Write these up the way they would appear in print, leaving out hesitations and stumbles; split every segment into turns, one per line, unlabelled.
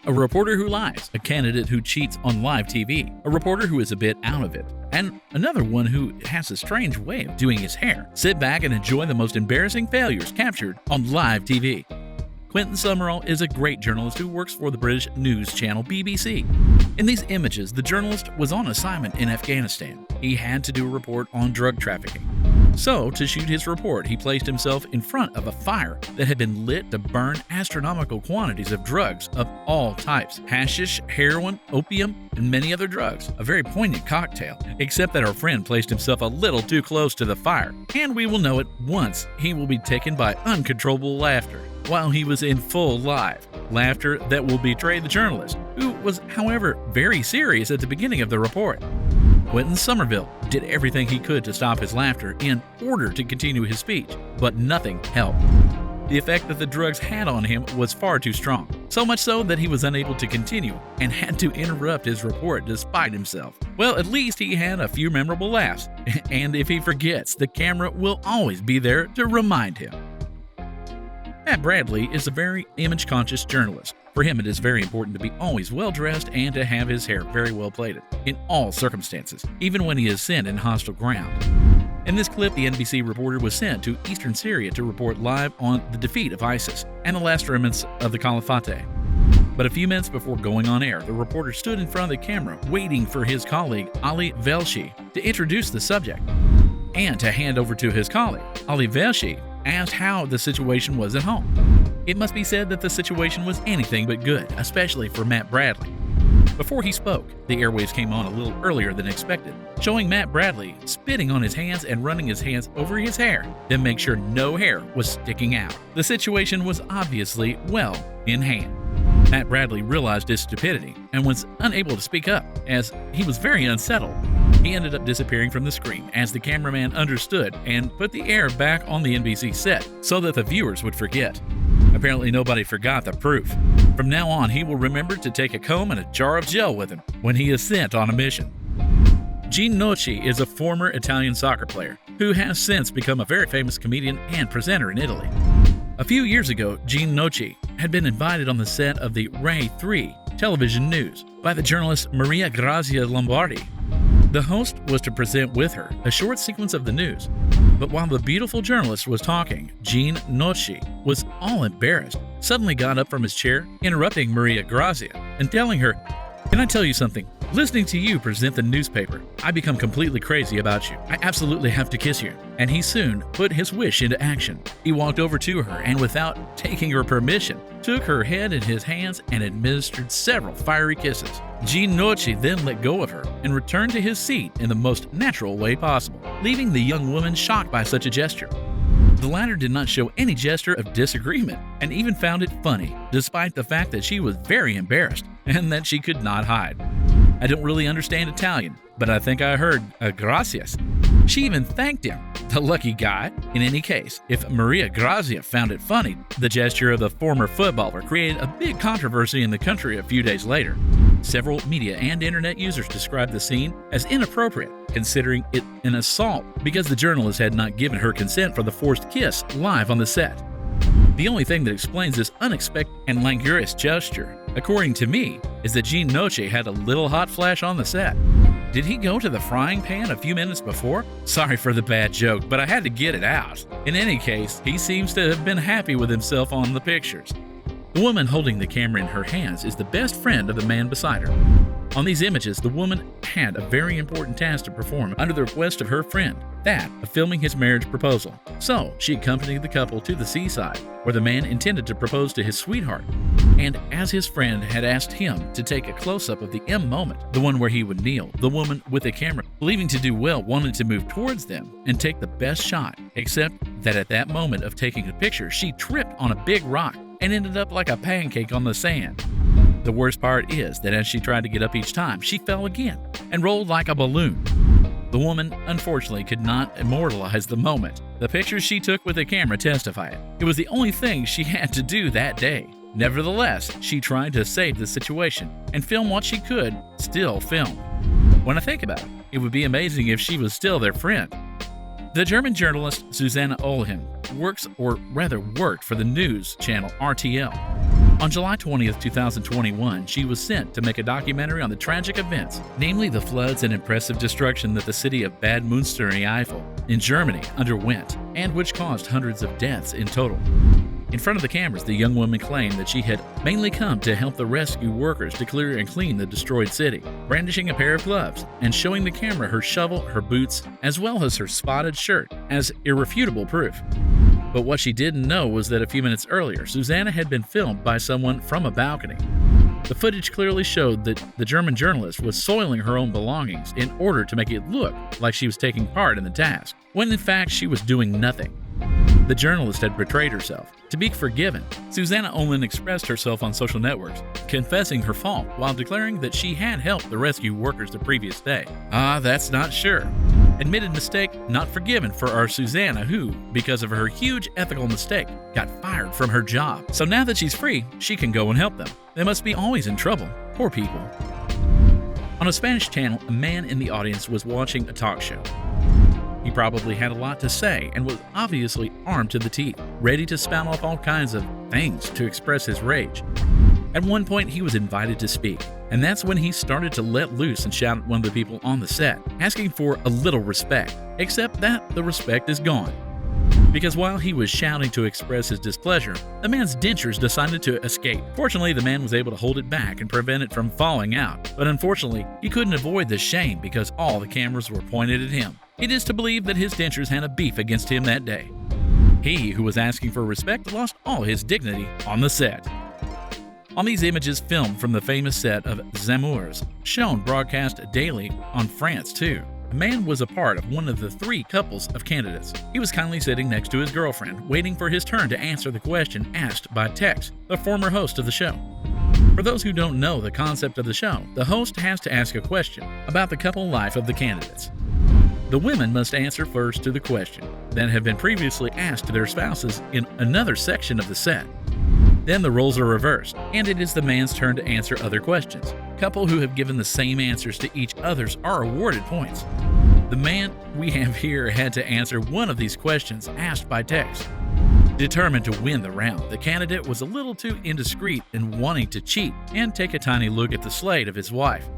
a reporter who lies, a candidate who cheats on live TV, a reporter who is a bit out of it, and another one who has a strange way of doing his hair. Sit back and enjoy the most embarrassing failures captured on live TV. Quintin Somerville is a great journalist who works for the British news channel BBC. In these images, the journalist was on assignment in Afghanistan. He had to do a report on drug trafficking. So, to shoot his report, he placed himself in front of a fire that had been lit to burn astronomical quantities of drugs of all types: hashish, heroin, opium, and many other drugs. A very poignant cocktail, except that our friend placed himself a little too close to the fire, and we will know it once he will be taken by uncontrollable laughter while he was in full live. Laughter that will betray the journalist, who was, however, very serious at the beginning of the report. Quintin Somerville did everything he could to stop his laughter in order to continue his speech, but nothing helped. The effect that the drugs had on him was far too strong, so much so that he was unable to continue and had to interrupt his report despite himself. Well, at least he had a few memorable laughs, and if he forgets, the camera will always be there to remind him. Matt Bradley is a very image-conscious journalist. For him, it is very important to be always well-dressed and to have his hair very well plaited, in all circumstances, even when he is sent in hostile ground. In this clip, the NBC reporter was sent to eastern Syria to report live on the defeat of ISIS and the last remnants of the Caliphate. But a few minutes before going on air, the reporter stood in front of the camera waiting for his colleague Ali Velshi to introduce the subject and to hand over to his colleague. Ali Velshi asked how the situation was at home. It must be said that the situation was anything but good, especially for Matt Bradley. Before he spoke, the airwaves came on a little earlier than expected, showing Matt Bradley spitting on his hands and running his hands over his hair to make sure no hair was sticking out. The situation was obviously well in hand. Matt Bradley realized his stupidity and was unable to speak up, as he was very unsettled. He ended up disappearing from the screen as the cameraman understood and put the air back on the NBC set so that the viewers would forget. Apparently nobody forgot the proof. From now on, he will remember to take a comb and a jar of gel with him when he is sent on a mission. Noche is a former Italian soccer player who has since become a very famous comedian and presenter in Italy. A few years ago, Noche had been invited on the set of the Rai 3 television news by the journalist Maria Grazia Lombardi. The host was to present with her a short sequence of the news, but while the beautiful journalist was talking, Noche was all embarrassed, suddenly got up from his chair, interrupting Maria Grazia and telling her, "Can I tell you something? Listening to you present the newspaper, I become completely crazy about you. I absolutely have to kiss you." And he soon put his wish into action. He walked over to her and, without taking her permission, took her head in his hands and administered several fiery kisses. Noche then let go of her and returned to his seat in the most natural way possible, leaving the young woman shocked by such a gesture. The latter did not show any gesture of disagreement and even found it funny, despite the fact that she was very embarrassed and that she could not hide. I don't really understand Italian, but I think I heard gracias. She even thanked him, the lucky guy. In any case, if Maria Grazia found it funny, the gesture of the former footballer created a big controversy in the country a few days later. Several media and internet users described the scene as inappropriate, considering it an assault because the journalist had not given her consent for the forced kiss live on the set. The only thing that explains this unexpected and languorous gesture, according to me, is that Noche had a little hot flash on the set. Did he go to the frying pan a few minutes before? Sorry for the bad joke, but I had to get it out. In any case, he seems to have been happy with himself on the pictures. The woman holding the camera in her hands is the best friend of the man beside her. On these images, the woman had a very important task to perform under the request of her friend, that of filming his marriage proposal. So, she accompanied the couple to the seaside, where the man intended to propose to his sweetheart. And as his friend had asked him to take a close-up of the M moment, the one where he would kneel, the woman with the camera, believing to do well, wanted to move towards them and take the best shot, except that at that moment of taking the picture, she tripped on a big rock and ended up like a pancake on the sand. The worst part is that as she tried to get up each time, she fell again and rolled like a balloon. The woman, unfortunately, could not immortalize the moment. The pictures she took with the camera testify it. It was the only thing she had to do that day. Nevertheless, she tried to save the situation and film what she could still film. When I think about it, it would be amazing if she was still their friend. The German journalist Susanna Olhem worked for the news channel RTL. On July 20th, 2021, she was sent to make a documentary on the tragic events, namely the floods and impressive destruction that the city of Bad Münstereifel in Germany underwent, and which caused hundreds of deaths in total. In front of the cameras, the young woman claimed that she had mainly come to help the rescue workers to clear and clean the destroyed city, brandishing a pair of gloves and showing the camera her shovel, her boots, as well as her spotted shirt as irrefutable proof. But what she didn't know was that a few minutes earlier, Susanna had been filmed by someone from a balcony. The footage clearly showed that the German journalist was soiling her own belongings in order to make it look like she was taking part in the task, when in fact she was doing nothing. The journalist had betrayed herself. To be forgiven, Susanna Olin expressed herself on social networks, confessing her fault while declaring that she had helped the rescue workers the previous day. That's not sure. Admitted mistake not forgiven for our Susanna, who, because of her huge ethical mistake, got fired from her job. So now that she's free, she can go and help them. They must be always in trouble. Poor people. On a Spanish channel, a man in the audience was watching a talk show. He probably had a lot to say and was obviously armed to the teeth, ready to spout off all kinds of things to express his rage. At one point, he was invited to speak, and that's when he started to let loose and shout at one of the people on the set, asking for a little respect, except that the respect is gone. Because while he was shouting to express his displeasure, the man's dentures decided to escape. Fortunately, the man was able to hold it back and prevent it from falling out, but unfortunately, he couldn't avoid the shame because all the cameras were pointed at him. It is to believe that his dentures had a beef against him that day. He, who was asking for respect, lost all his dignity on the set. On these images filmed from the famous set of Zamours, shown broadcast daily on France 2, a man was a part of one of the 3 couples of candidates. He was kindly sitting next to his girlfriend, waiting for his turn to answer the question asked by Tex, the former host of the show. For those who don't know the concept of the show, the host has to ask a question about the couple life of the candidates. The women must answer first to the question that have been previously asked to their spouses in another section of the set. Then the roles are reversed, and it is the man's turn to answer other questions. Couple who have given the same answers to each other's are awarded points. The man we have here had to answer one of these questions asked by Tex. Determined to win the round, the candidate was a little too indiscreet in wanting to cheat and take a tiny look at the slate of his wife.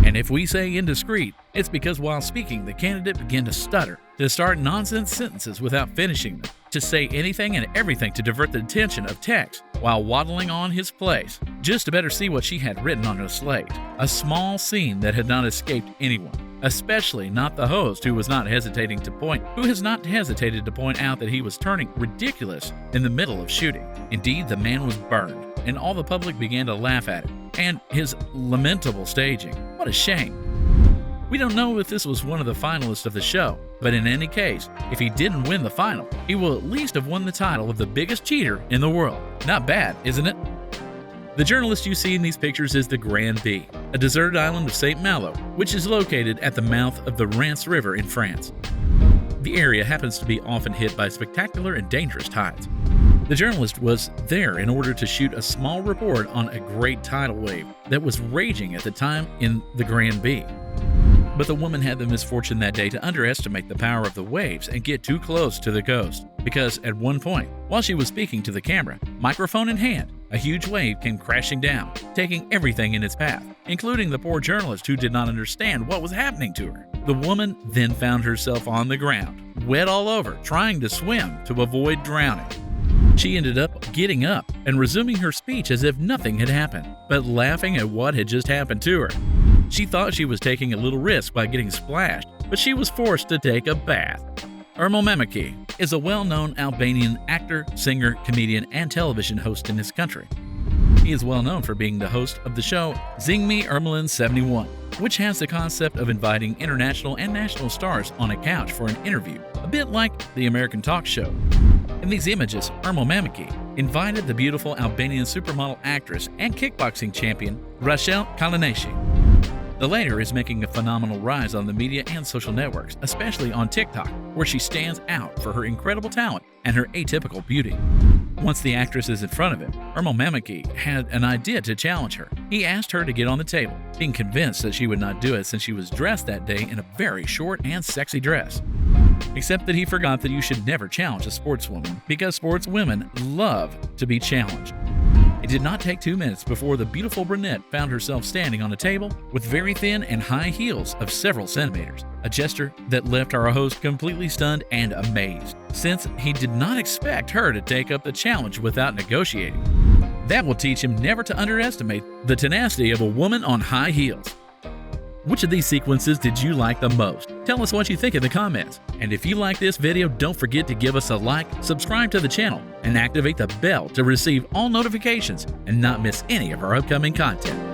And if we say indiscreet, it's because while speaking, the candidate began to stutter, to start nonsense sentences without finishing them, to say anything and everything to divert the attention of Tex while waddling on his place, just to better see what she had written on her slate. A small scene that had not escaped anyone, especially not the host who has not hesitated to point out that he was turning ridiculous in the middle of shooting. Indeed, the man was burned, and all the public began to laugh at him and his lamentable staging. What a shame. We don't know if this was one of the finalists of the show, but in any case, if he didn't win the final, he will at least have won the title of the biggest cheater in the world. Not bad, isn't it? The journalist you see in these pictures is the Grand B, a deserted island of St. Malo, which is located at the mouth of the Rance River in France. The area happens to be often hit by spectacular and dangerous tides. The journalist was there in order to shoot a small report on a great tidal wave that was raging at the time in the Grand B. But the woman had the misfortune that day to underestimate the power of the waves and get too close to the coast, because at one point, while she was speaking to the camera, microphone in hand, a huge wave came crashing down, taking everything in its path, including the poor journalist who did not understand what was happening to her. The woman then found herself on the ground, wet all over, trying to swim to avoid drowning. She ended up getting up and resuming her speech as if nothing had happened, but laughing at what had just happened to her. She thought she was taking a little risk by getting splashed, but she was forced to take a bath. Ermal Memeki is a well-known Albanian actor, singer, comedian, and television host in his country. He is well known for being the host of the show Zing Me Ermalin 71, which has the concept of inviting international and national stars on a couch for an interview, a bit like the American talk show. In these images, Ermal Memeki invited the beautiful Albanian supermodel actress and kickboxing champion Rachel Kalaneshi. The latter is making a phenomenal rise on the media and social networks, especially on TikTok, where she stands out for her incredible talent and her atypical beauty. Once the actress is in front of him, Ermal Memeki had an idea to challenge her. He asked her to get on the table, being convinced that she would not do it since she was dressed that day in a very short and sexy dress. Except that he forgot that you should never challenge a sportswoman, because sportswomen love to be challenged. It did not take 2 minutes before the beautiful brunette found herself standing on a table with very thin and high heels of several centimeters, a gesture that left our host completely stunned and amazed, since he did not expect her to take up the challenge without negotiating. That will teach him never to underestimate the tenacity of a woman on high heels. Which of these sequences did you like the most? Tell us what you think in the comments. And if you like this video, don't forget to give us a like, subscribe to the channel, and activate the bell to receive all notifications and not miss any of our upcoming content.